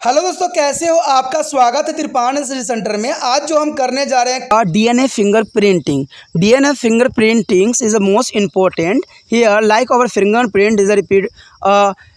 Hello दोस्तों, कैसे हो? आपका स्वागत है त्रिपाण रिसर्च सेंटर में। आज जो हम करने जा रहे हैं DNA fingerprinting. DNA fingerprinting is the most important here. Like our fingerprint is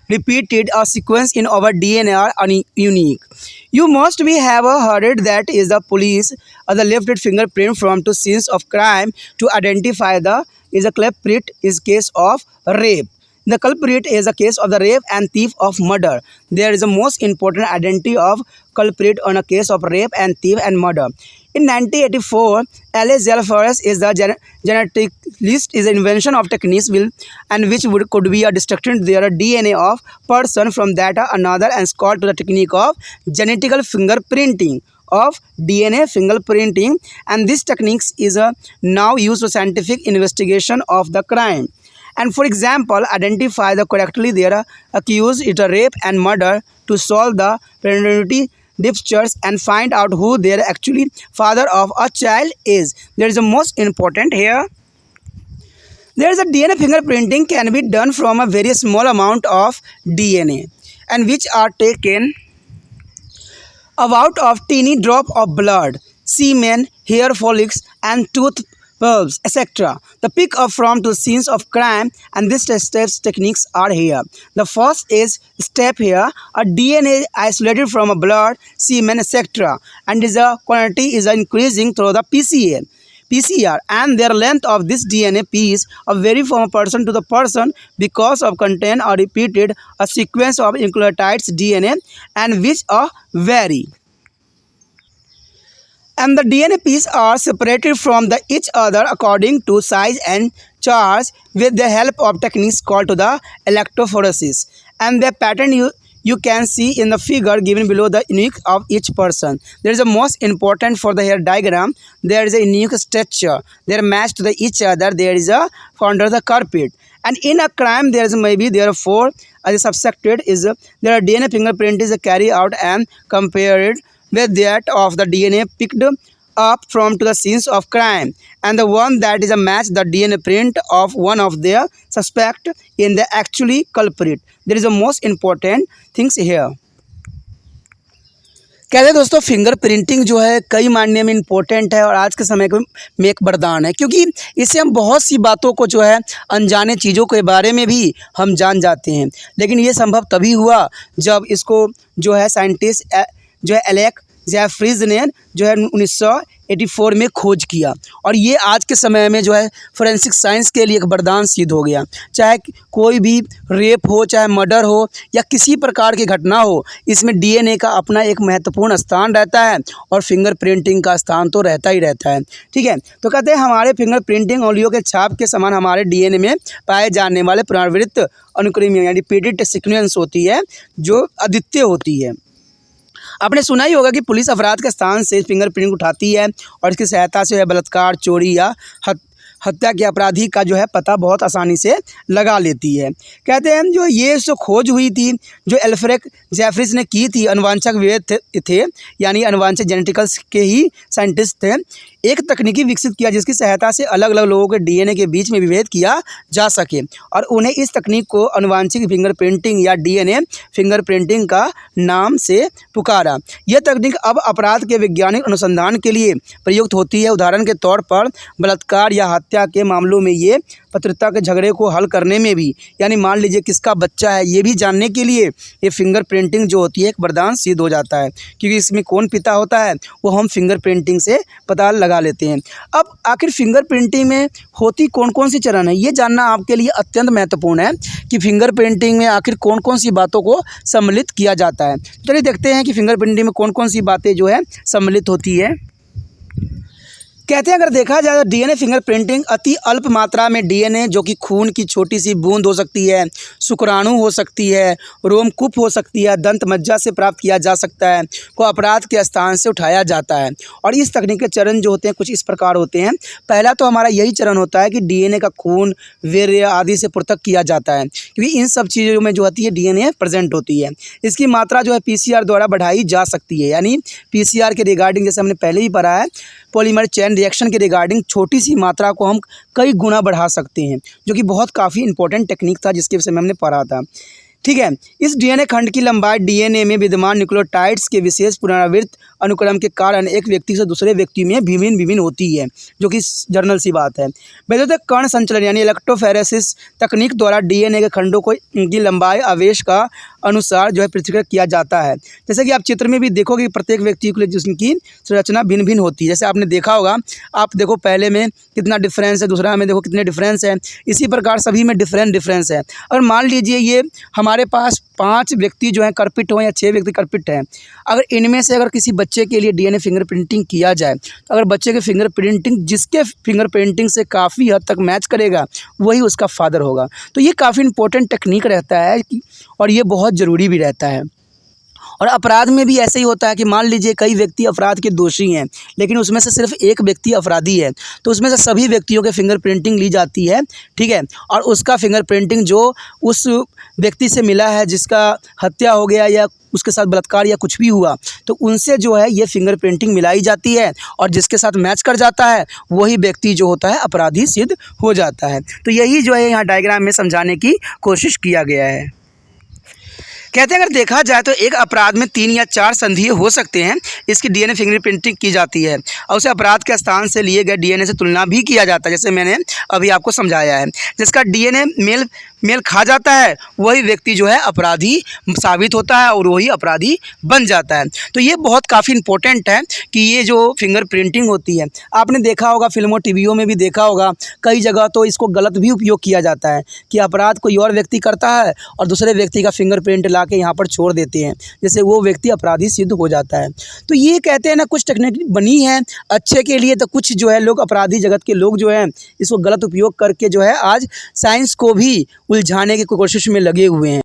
repeated a sequence in our DNA are unique. You must be have heard that is the police the lifted fingerprint from two scenes of crime to identify the is a culprit is case of rape. The culprit is a case of the rape and thief of murder. There is a most important identity of culprit on a case of rape and thief and murder. In 1984, Alice Zellfors is the geneticist is the invention of techniques and which could be a destructed their DNA of person from that another and called to the technique of genetical fingerprinting of DNA fingerprinting, and this techniques is now used for scientific investigation of the crime. And for example, identify the correctly their accused it a rape and murder to solve the paternity disputes and find out who their actually father of a child is. There is a most important here. There is a DNA fingerprinting can be done from a very small amount of DNA and which are taken about of teeny drop of blood, semen, hair follicles and tooth bulbs, etc. The pick up from two scenes of crime, and these steps techniques are here. The first is step here, a DNA isolated from a blood, semen, etc. and is a quantity is increasing through the PCR and their length of this DNA piece vary from a person to the person because of contain or repeated a sequence of nucleotides DNA and which vary. And the DNA pieces are separated from each other according to size and charge with the help of techniques called to the electrophoresis. And the pattern you can see in the figure given below the unique of each person. There is a most important for the hair diagram. There is a unique structure. They are matched to each other. There is a under the carpet. And in a crime there is maybe therefore as a suspected is there are DNA fingerprint is carried out and compared with that of the DNA picked up from to the scenes of crime, and the one that is a match the DNA print of one of their suspect in the actually culprit. There is a most important things here. कहते हैं दोस्तों, finger printing जो है कई मायने में important है और आज के समय में एक वरदान है, क्योंकि इससे हम बहुत सी बातों को जो है अनजाने चीज़ों के बारे में भी हम जान जाते हैं। लेकिन ये संभव तभी हुआ जब इसको जो है साइंटिस्ट जो है एलेक्स जेफरीज ने जो है 1984 में खोज किया, और ये आज के समय में जो है फोरेंसिक साइंस के लिए एक वरदान सिद्ध हो गया। चाहे कोई भी रेप हो, चाहे मर्डर हो या किसी प्रकार की घटना हो, इसमें डीएनए का अपना एक महत्वपूर्ण स्थान रहता है और फिंगर प्रिंटिंग का स्थान तो रहता ही रहता है। ठीक है, तो कहते हैं हमारे फिंगर प्रिंटिंग उंगलियों के छाप के समान हमारे डीएनए में पाए जाने वाले पुनरावृत्त अनुक्रम यानी रिपीटेड सीक्वेंस होती है जो अद्वितीय होती है। आपने सुना ही होगा कि पुलिस अपराध के स्थान से फिंगरप्रिंट उठाती है और इसकी सहायता से बलात्कार, चोरी या हत्या के अपराधी का जो है पता बहुत आसानी से लगा लेती है। कहते हैं जो ये जो खोज हुई थी जो एल्फ्रेड जेफरीज ने की थी, अनुवांशिक विभेद थे यानी अनुवांशिक जेनेटिक्स के ही साइंटिस्ट थे, एक तकनीकी विकसित किया जिसकी सहायता से अलग अलग लोगों के डीएनए के बीच में विभेद किया जा सके, और उन्हें इस तकनीक को अनुवांशिक फिंगरप्रिंटिंग या डीएनए फिंगरप्रिंटिंग का नाम से पुकारा। यह तकनीक अब अपराध के वैज्ञानिक अनुसंधान के लिए प्रयुक्त होती है। उदाहरण के तौर पर बलात्कार या हत्या के मामलों में ये पत्रता के झगड़े को हल करने में भी, यानी मान लीजिए किसका बच्चा है ये भी जानने के लिए ये फिंगर प्रिंटिंग जो होती है एक वरदान सिद्ध हो जाता है, क्योंकि इसमें कौन पिता होता है वो हम फिंगर प्रिंटिंग से पता लगा लेते हैं। अब आखिर फिंगर प्रिंटिंग में होती कौन कौन सी चरण है ये जानना आपके लिए अत्यंत महत्वपूर्ण है कि फिंगर प्रिंटिंग में आखिर कौन कौन सी बातों को सम्मिलित किया जाता है। चलिए देखते हैं कि फिंगर प्रिंटिंग में कौन कौन सी बातें जो है सम्मिलित होती है। कहते हैं अगर देखा जाए तो डीएनए फिंगरप्रिंटिंग अति अल्प मात्रा में डीएनए जो कि खून की छोटी सी बूंद हो सकती है, शुक्राणु हो सकती है, रोमकूप हो सकती है, दंत मज्जा से प्राप्त किया जा सकता है, को अपराध के स्थान से उठाया जाता है। और इस तकनीक के चरण जो होते हैं कुछ इस प्रकार होते हैं। पहला तो हमारा यही चरण होता है कि डीएनए का खून, वीर्य आदि से पृथक किया जाता है, क्योंकि इन सब चीज़ों में जो होती है डीएनए प्रेजेंट होती है। इसकी मात्रा जो है पीसीआर द्वारा बढ़ाई जा सकती है, यानी पीसीआर के रिगार्डिंग जैसे हमने पहले ही पढ़ा है पॉलीमर चेन रिएक्शन के रिगार्डिंग छोटी सी मात्रा को हम कई गुना बढ़ा सकते हैं, जो कि बहुत काफ़ी इंपॉर्टेंट टेक्निक था जिसके विषय में हमने पढ़ा था। ठीक है। इस डीएनए खंड की लंबाई डीएनए में विद्यमान न्यूक्लियोटाइड्स के विशेष पुनरावृत्त अनुक्रम के कारण एक व्यक्ति से दूसरे व्यक्ति में भिन्न होती है, जो कि जर्नल सी बात है। वैद्युत कण संचलन यानी इलेक्ट्रोफोरेसिस तकनीक द्वारा डीएनए के खंडों को की लंबाई आवेश का अनुसार जो है पृथक्कृत किया जाता है। जैसे कि आप चित्र में भी देखोगे कि प्रत्येक व्यक्ति के लिए जिसकी संरचना भिन्न भिन्न होती है। जैसे आपने देखा होगा, आप देखो पहले में कितना डिफरेंस है, दूसरा में देखो कितने डिफरेंस है। इसी प्रकार सभी में डिफरेंस है। और मान लीजिए ये हमारे पास 5 व्यक्ति जो हैं कर्पित हो या 6 व्यक्ति कर्पित हैं, अगर इनमें से अगर किसी बच्चे के लिए डीएनए फिंगरप्रिंटिंग किया जाए, तो अगर बच्चे के फिंगरप्रिंटिंग जिसके फिंगरप्रिंटिंग से काफ़ी हद तक मैच करेगा वही उसका फादर होगा। तो ये काफ़ी इंपॉर्टेंट टेक्निक रहता है और ये बहुत ज़रूरी भी रहता है। और अपराध में भी ऐसे ही होता है कि मान लीजिए कई व्यक्ति अपराध के दोषी हैं, लेकिन उसमें से सिर्फ एक व्यक्ति अपराधी है, तो उसमें से सभी व्यक्तियों के फिंगरप्रिंटिंग ली जाती है, ठीक है। और उसका फिंगरप्रिंटिंग जो उस व्यक्ति से मिला है जिसका हत्या हो गया या उसके साथ बलात्कार या कुछ भी हुआ, तो उनसे जो है ये फिंगरप्रिंटिंग मिलाई जाती है और जिसके साथ मैच कर जाता है वही व्यक्ति जो होता है अपराधी सिद्ध हो जाता है। तो यही जो है यहाँ डायग्राम में समझाने की कोशिश किया गया है। कहते हैं अगर देखा जाए तो एक अपराध में 3 या 4 संदेह हो सकते हैं। इसकी डीएनए फिंगरप्रिंटिंग की जाती है और उसे अपराध के स्थान से लिए गए डीएनए से तुलना भी किया जाता है, जैसे मैंने अभी आपको समझाया है। जिसका डीएनए मेल खा जाता है वही व्यक्ति जो है अपराधी साबित होता है और वही अपराधी बन जाता है। तो ये बहुत काफ़ी इंपॉर्टेंट है कि ये जो फिंगरप्रिंटिंग होती है, आपने देखा होगा फिल्मों टीवीओं में भी देखा होगा, कई जगह तो इसको गलत भी उपयोग किया जाता है कि अपराध कोई और व्यक्ति करता है और दूसरे व्यक्ति का फिंगरप्रिंट ला के यहाँ पर छोड़ देते हैं, जैसे वो व्यक्ति अपराधी सिद्ध हो जाता है। तो ये कहते हैं ना, कुछ टेक्निक बनी है अच्छे के लिए, तो कुछ जो है लोग अपराधी जगत के लोग जो हैं इसको गलत उपयोग करके जो है आज साइंस को भी उलझाने की कोशिश में लगे हुए हैं।